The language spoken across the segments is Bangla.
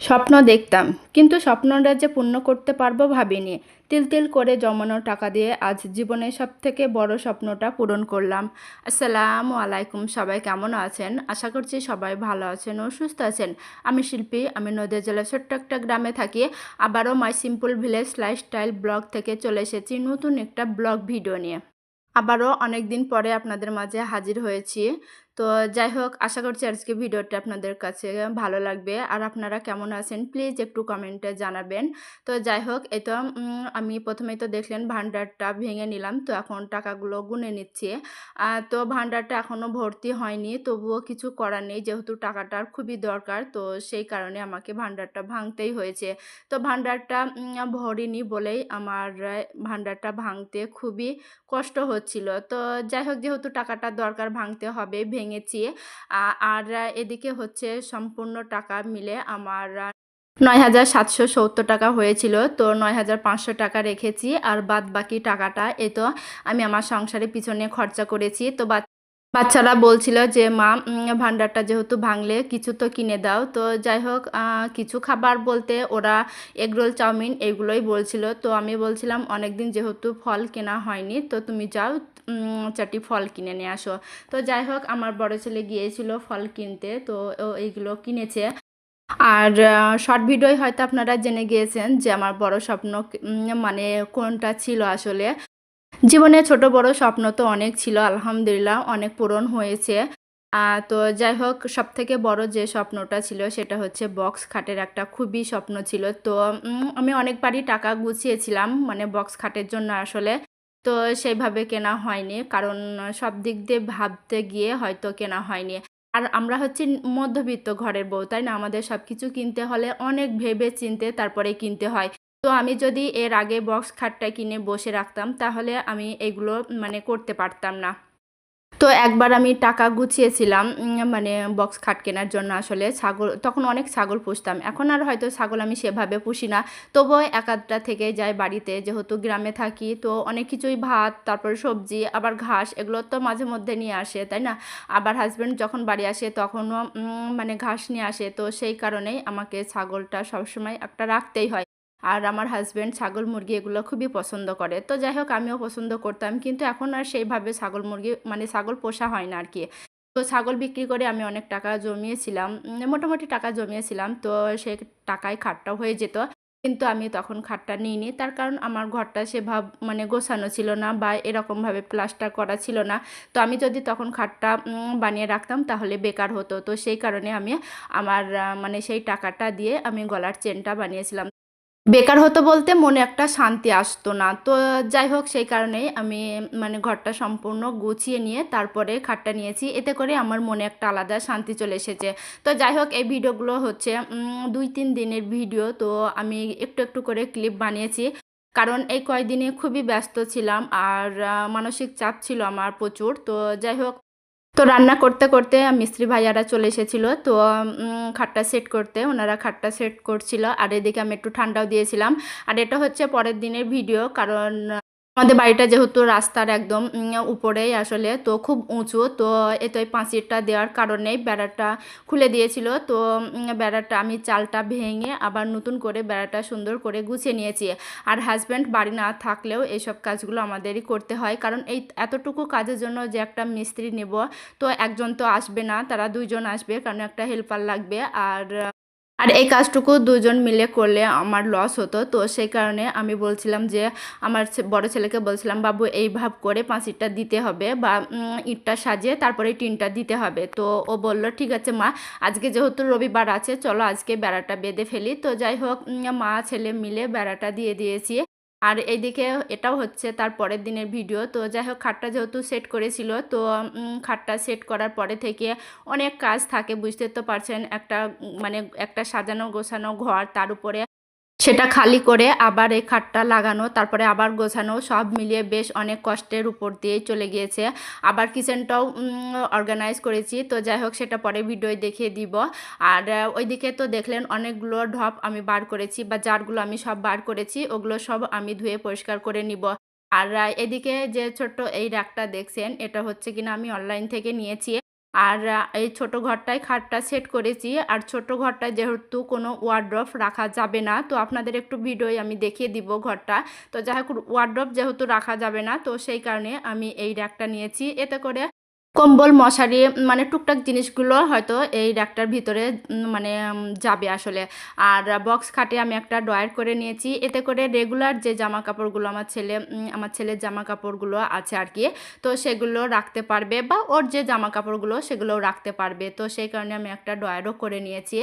স্বপ্ন দেখতাম, কিন্তু স্বপ্নটা যে পূর্ণ করতে পারবো ভাবিনি। তিল তিল করে জমানো টাকা দিয়ে আজ জীবনের সবথেকে বড় স্বপ্নটা পূরণ করলাম। আসসালামু আলাইকুম, সবাই কেমন আছেন? আশা করছি সবাই ভালো আছেন ও সুস্থ আছেন। আমি শিল্পী, আমি নদিয়া জেলার ছোট্ট একটা গ্রামে থাকি। আবারও মাই সিম্পল ভিলেজ লাইফস্টাইল ব্লগ থেকে চলে এসেছি নতুন একটা ব্লগ ভিডিও নিয়ে। আবারও অনেক দিন পরে আপনাদের মাঝে হাজির হয়েছি। তো যাই হোক, আশা করছি আজকে ভিডিওটা আপনাদের কাছে ভালো লাগবে। আর আপনারা কেমন আছেন প্লিজ একটু কমেন্টে জানাবেন। তো যাই হোক, এই তো আমি প্রথমেই তো দেখলেন ভান্ডারটা ভেঙে নিলাম। তো এখন টাকাগুলো গুনে নিচ্ছি। তো ভান্ডারটা এখনও ভর্তি হয়নি, তবুও কিছু করার নেই, যেহেতু টাকাটার খুবই দরকার। তো সেই কারণে আমাকে ভান্ডারটা ভাঙতেই হয়েছে। তো ভান্ডারটা ভরিনি বলেই আমার ভান্ডারটা ভাঙতে খুবই কষ্ট হচ্ছিল। তো যাই হোক, যেহেতু টাকাটা দরকার ভাঙতে হবে, ভেঙেছি। আর এদিকে হচ্ছে সম্পূর্ণ টাকা মিলে আমার ৯,৭৭০ টাকা হয়েছিল। তো ৯,৫০০ টাকা রেখেছি, আর বাদ বাকি টাকাটা তো আমি আমার সংসারের পিছনে খরচা করেছি। তো বাচ্চারা বলছিল যে মা, ভান্ডারটা যেহেতু ভাঙলে কিছু তো কিনে দাও। তো যাই হোক, কিছু খাবার বলতে ওরা এগরোল, চাউমিন এগুলোই বলছিল। তো আমি বলছিলাম অনেক দিন যেহেতু ফল কেনা হয়নি, তো তুমি যাও, চারটি ফল কিনে নিয়ে আসো। তো যাই হোক, আমার বড় ছেলে গিয়েছিল ফল কিনতে, তো ও এইগুলো কিনেছে। আর শর্ট ভিডিওয় হয়তো আপনারা জেনে গিয়েছেন যে আমার বড় স্বপ্ন মানে কোনটা ছিল আসলে। জীবনে ছোট বড় স্বপ্ন তো অনেক ছিল, আলহামদুলিল্লাহ অনেক পূরণ হয়েছে। তো যাই হোক, সবথেকে বড় যে স্বপ্নটা ছিল সেটা হচ্ছে বক্স খাটের একটা খুবই স্বপ্ন ছিল। তো আমি অনেকবারই টাকা গুছিয়েছিলাম মানে বক্স খাটের জন্য আসলে। তো সেইভাবে কেনা হয়নি, কারণ সব দিক দিয়ে ভাবতে গিয়ে হয়তো কেনা হয়নি। আর আমরা হচ্ছে মধ্যবিত্ত ঘরের বউ, তাই না? আমাদের সব কিছু কিনতে হলে অনেক ভেবে চিন্তে তারপরে কিনতে হয়। তো আমি যদি এর আগে বক্স খাটটা কিনে বসে রাখতাম, তাহলে আমি এগুলো মানে করতে পারতাম না। তো একবার আমি টাকা গুছিয়েছিলাম মানে বক্স খাট কেনার জন্য আসলে। তখন অনেক ছাগল পুষতাম। এখন আর হয়তো ছাগল আমি সেভাবে পুষি না। তবুও এক আধটা থেকে যায় বাড়িতে, যেহেতু গ্রামে থাকি। তো অনেক কিছুই ভাত, তারপর সবজি, আবার ঘাস এগুলো তো মাঝে মধ্যে নিয়ে আসে, তাই না? আবার হাসব্যান্ড যখন বাড়ি আসে তখনও মানে ঘাস নিয়ে আসে। তো সেই কারণেই আমাকে ছাগলটা সবসময় একটা রাখতেই হয়। আর আমার হাসব্যান্ড ছাগল মুরগি এগুলো খুবই পছন্দ করে। তো যাই হোক, আমিও পছন্দ করতাম, কিন্তু এখন আর সেইভাবে ছাগল মুরগি মানে ছাগল পোষা হয় না আর কি। তো ছাগল বিক্রি করে আমি অনেক টাকা জমিয়েছিলাম, মোটামুটি টাকা জমিয়েছিলাম। তো সে টাকায় খাটটাও হয়ে যেত, কিন্তু আমি তখন খাটটা নিইনি। তার কারণ আমার ঘরটা মানে গোছানো ছিল না, বা এরকমভাবে প্লাস্টার করা ছিল না। তো আমি যদি তখন খাটটা বানিয়ে রাখতাম তাহলে বেকার হতো। তো সেই কারণে আমি আমার মানে সেই টাকাটা দিয়ে আমি গলার চেনটা বানিয়েছিলাম। বেকার হতো বলতে মনে একটা শান্তি আসতো না। তো যাই হোক, সেই কারণেই আমি মানে ঘরটা সম্পূর্ণ গুছিয়ে নিয়ে তারপরে খাটটা নিয়েছি। এতে করে আমার মনে একটা আলাদা শান্তি চলে এসেছে। তো যাই হোক, এই ভিডিওগুলো হচ্ছে ২-৩ দিনের ভিডিও। তো আমি একটু একটু করে ক্লিপ বানিয়েছি, কারণ এই কয়দিনে খুবই ব্যস্ত ছিলাম, আর মানসিক চাপ ছিল আমার প্রচুর। তো যাই হোক, তো রান্না করতে করতে মিস্ত্রি ভাইয়ারা চলে এসেছিল। তো খাটটা সেট করতে ওনারা খাটটা সেট করছিল, আর এদিকে আমি একটু ঠান্ডাও দিয়েছিলাম। আর এটা হচ্ছে পরের দিনের ভিডিও, কারণ আমাদের বাড়িটা যেহেতু রাস্তার একদম উপরেই আসলে, তো খুব উঁচু। তো এতো এই পাঁচিরটা দেওয়ার কারণে বেড়াটা খুলে দিয়েছিল। তো বেড়াটা আমি চালটা ভেঙে আবার নতুন করে বেড়াটা সুন্দর করে গুছিয়ে নিয়েছি। আর হাজব্যান্ড বাড়ি না থাকলেও এইসব কাজগুলো আমাদেরই করতে হয়, কারণ এই এতটুকু কাজের জন্য যে একটা মিস্ত্রি নেব, তো একজন তো আসবে না, তারা ২ জন আসবে, কারণ একটা হেল্পার লাগবে। আর এই কাজটুকু ২ জন মিলে করলে আমার লস হতো। তো সেই কারণে আমি বলছিলাম যে আমার বড় ছেলেকে বলছিলাম, বাবু এইভাব করে পাঁচিরটা দিতে হবে, বা ইটটা সাজিয়ে তারপরে টিনটা দিতে হবে। তো ও বলল ঠিক আছে মা, আজকে যেহেতু রবিবার আছে, চলো আজকে বেড়াটা বেঁধে ফেলি। তো যাই হোক, মা ছেলে মিলে বেড়াটা দিয়ে দিয়েছি। আর এইদিকে এটাও হচ্ছে তার পরের দিনের ভিডিও। তো যাই হোক, খাটটা যেহেতু সেট করেছিল, তো খাটটা সেট করার পরে থেকে অনেক কাজ থাকে, বুঝতে তো পারছেন। মানে একটা সাজানো গোছানো ঘর, তার উপরে সেটা খালি করে আবার এই খাটটা লাগানো, তারপরে আবার গোছানো, সব মিলিয়ে বেশ অনেক কষ্টের উপর দিয়েই চলে গিয়েছে। আবার কিচেনটাও অর্গানাইজ করেছি। তো যাই হোক, সেটা পরে ভিডিওয় দেখিয়ে দিব। আর ওইদিকে তো দেখলেন অনেকগুলো ঢপ আমি বার করেছি, বা জারগুলো আমি সব বার করেছি, ওগুলো সব আমি ধুয়ে পরিষ্কার করে নিব। আর এদিকে যে ছোট্ট এই র্যাকটা দেখছেন, এটা হচ্ছে কিনা আমি অনলাইন থেকে নিয়েছি। আর এই ছোট ঘরটায় খাটটা সেট করেছি। আর ছোট ঘরটায় যেহেতু কোনো ওয়ারড্রব রাখা যাবে না, তো আপনাদের একটু ভিডিওয় আমি দেখিয়ে দিব ঘরটা। তো যাই হোক, ওয়ারড্রব যেহেতু রাখা যাবে না, তো সেই কারণে আমি এই র্যাকটা নিয়েছি। এতে করে কম্বল, মশারি মানে টুকটাক জিনিসগুলো হয়তো এই র্যাকটার ভিতরে মানে যাবে আসলে। আর বক্স খাটে আমি একটা ড্রয়ার করে নিয়েছি। এতে করে রেগুলার যে জামা কাপড়গুলো আমার ছেলের জামা কাপড়গুলো আছে আর কি, তো সেগুলো রাখতে পারবে, বা ওর যে জামা কাপড়গুলো সেগুলোও রাখতে পারবে। তো সেই কারণে আমি একটা ড্রয়ারও করে নিয়েছি।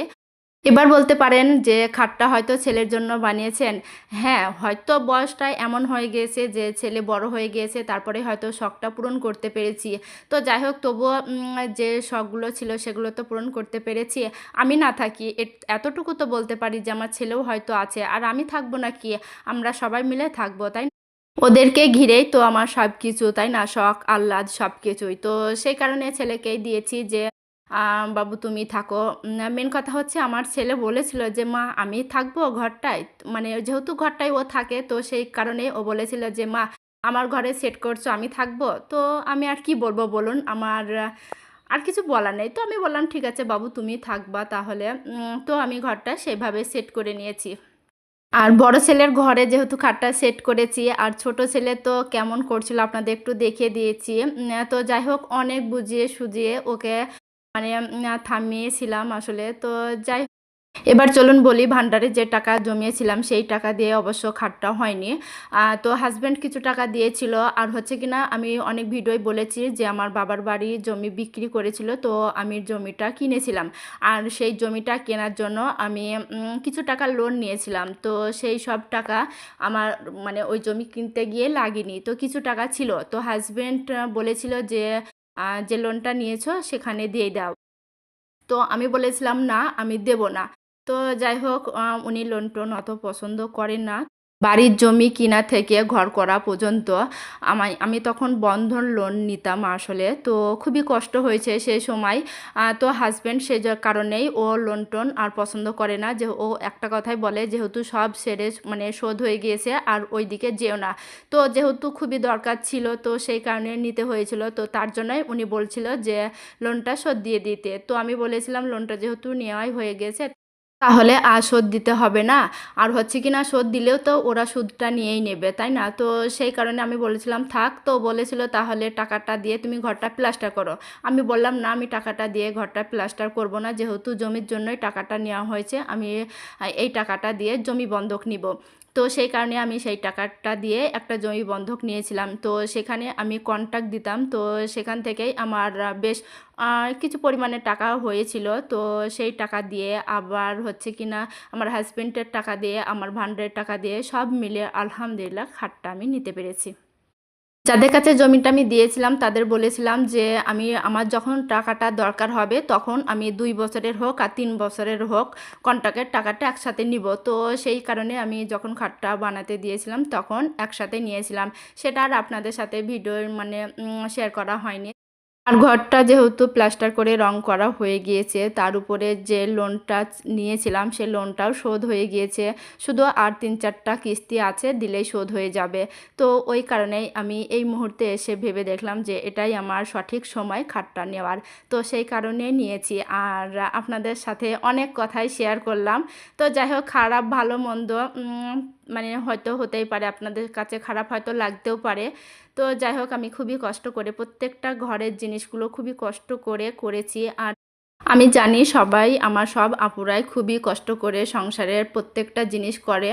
এবার বলতে পারেন যে খাটটা হয়তো ছেলের জন্য বানিয়েছেন। হ্যাঁ, হয়তো বয়সটা এমন হয়ে গিয়েছে যে ছেলে বড় হয়ে গিয়েছে, তারপরে হয়তো শখটা পূরণ করতে পেরেছি। তো যাই হোক, তবুও যে শখগুলো ছিল সেগুলো তো পূরণ করতে পেরেছি। আমি না থাকি এতটুকু তো বলতে পারি যে আমার ছেলেও হয়তো আছে, আর আমি থাকবো না কি, আমরা সবাই মিলে থাকবো, তাই না? ওদেরকে ঘিরেই তো আমার সব কিছু, তাই না? শখ আহ্লাদ সব কিছুই তো। সেই কারণে ছেলেকেই দিয়েছি যে বাবু তুমি থাকো। মেন কথা হচ্ছে আমার ছেলে বলেছিল যে মা আমি থাকবো ঘরটায়, মানে যেহেতু ঘরটায় ও থাকে, তো সেই কারণে ও বলেছিল যে মা আমার ঘরে সেট করছো, আমি থাকবো। তো আমি আর কি বলবো বলুন, আমার আর কিছু বলার নেই। তো আমি বললাম ঠিক আছে বাবু তুমি থাকবা তাহলে। তো আমি ঘরটা সেভাবে সেট করে নিয়েছি। আর বড় ছেলের ঘরে যেহেতু খাটটা সেট করেছি, আর ছোট ছেলে তো কেমন করছিল আপনাদের একটু দেখিয়ে দিয়েছি। তো যাই হোক, অনেক বুঝিয়ে সুঝিয়ে ওকে মানে থামিয়েছিলাম আসলে। তো যাই এবার চলুন বলি, ভান্ডারে যে টাকা জমিয়েছিলাম সেই টাকা দিয়ে অবশ্য খাটটা হয়নি। তো হাজব্যান্ড কিছু টাকা দিয়েছিল। আর হচ্ছে কিনা আমি অনেক ভিডিওয় বলেছি যে আমার বাবার বাড়ি জমি বিক্রি করেছিল, তো আমি জমিটা কিনেছিলাম। আর সেই জমিটা কেনার জন্য আমি কিছু টাকা লোন নিয়েছিলাম। তো সেই সব টাকা আমার মানে ওই জমি কিনতে গিয়ে লাগেনি, তো কিছু টাকা ছিল। তো হাজব্যান্ড বলেছিল যে যে লোনটা নিয়েছো সেখানে দিয়ে দাও। তো আমি বলেছিলাম না আমি দেব না। তো যাই হোক, উনি লোন-টোন অত পছন্দ করেন না। বাড়ির জমি কিনা থেকে ঘর করা পর্যন্ত আমি তখন বন্ধন লোন নিতাম আসলে। তো খুবই কষ্ট হয়েছে সেই সময়। তো হাসব্যান্ড সে কারণেই ও লোন-টোন আর পছন্দ করে না। যে ও একটা কথাই বলে যেহেতু সব সেরে মানে শোধ হয়ে গিয়েছে আর ওইদিকে যেও না। তো যেহেতু খুবই দরকার ছিল, তো সেই কারণে নিতে হয়েছিল। তো তার জন্যই উনি বলছিল যে লোনটা শোধ দিয়ে দিতে। তো আমি বলেছিলাম লোনটা যেহেতু নেওয়াই হয়ে গেছে তাহলে আর শোধ দিতে হবে না। আর হচ্ছে কি না, শোধ দিলেও তো ওরা সুদটা নিয়েই নেবে, তাই না? তো সেই কারণে আমি বলেছিলাম থাক। তো বলেছিল তাহলে টাকাটা দিয়ে তুমি ঘরটা প্লাস্টার করো। আমি বললাম না আমি টাকাটা দিয়ে ঘরটা প্লাস্টার করব না, যেহেতু জমির জন্যই টাকাটা নেওয়া হয়েছে, আমি এই টাকাটা দিয়ে জমি বন্ধক নিব। তো সেই কারণে আমি সেই টাকাটা দিয়ে একটা জমি বন্ধক নিয়েছিলাম। তো সেখানে আমি কন্ট্রাক্ট দিতাম। তো সেখান থেকেই আমার বেশ কিছু পরিমাণে টাকা হয়েছিল। তো সেই টাকা দিয়ে আবার হচ্ছে কি না, আমার হাসব্যান্ডের টাকা দিয়ে, আমার ভান্ডারের টাকা দিয়ে সব মিলে আলহামদুলিল্লাহ খাটটা আমি নিতে পেরেছি। যাদের কাছে জমিটা আমি দিয়েছিলাম তাদের বলেছিলাম যে আমার যখন টাকাটা দরকার হবে তখন আমি ২ বছরের হোক আর ৩ বছরের হোক কন্ট্রাক্টের টাকাটা একসাথে নিব। তো সেই কারণে আমি যখন খাটটা বানাতে দিয়েছিলাম তখন একসাথে নিয়েছিলাম। সেটা আর আপনাদের সাথে ভিডিওর মানে শেয়ার করা হয়নি। আর ঘরটা যেহেতু প্লাস্টার করে রং করা হয়ে গিয়েছে, তার উপরে যে লোনটা নিয়েছিলাম সে লোনটাও শোধ হয়ে গিয়েছে। শুধু আর ৩-৪টা কিস্তি আছে, দিলেই শোধ হয়ে যাবে। তো ওই কারণেই আমি এই মুহূর্তে এসে ভেবে দেখলাম যে এটাই আমার সঠিক সময় খাটটা নেওয়ার। তো সেই কারণে নিয়েছি। আর আপনাদের সাথে অনেক কথাই শেয়ার করলাম। তো যাই হোক, খারাপ ভালো মন্দ মানে হয়তো হতেই পারে, আপনাদের কাছে খারাপ হয়তো লাগতেও পারে। তো যাই হোক, আমি খুবই কষ্ট করে প্রত্যেকটা ঘরের জিনিসগুলো খুবই কষ্ট করে করেছি। আর আমি জানি সবাই আমার সব আপুরাই খুবই কষ্ট করে সংসারের প্রত্যেকটা জিনিস করে।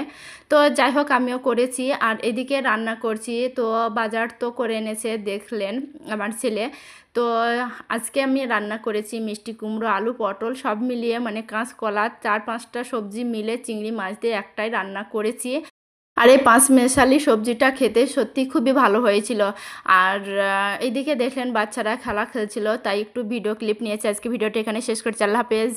তো যাই হোক, আমিও করেছি। আর এদিকে রান্না করছি। তো বাজার তো করে এনেছে দেখলেন আমার ছেলে। তো আজকে আমি রান্না করেছি মিষ্টি কুমড়ো, আলু, পটল সব মিলিয়ে মানে কাঁচকলা ৪-৫টা সবজি মিলে চিংড়ি মাছ দিয়ে একটাই রান্না করেছি। আর এই পাঁচমেশালি সবজিটা খেতে সত্যি খুবই ভালো হয়েছিল। আর এইদিকে দেখলেন বাচ্চারা খেলা খেলছিল, তাই একটু ভিডিও ক্লিপ নিয়েছি। আজকে ভিডিওটা এখানে শেষ করছি। আল্লাহ হাফেজ।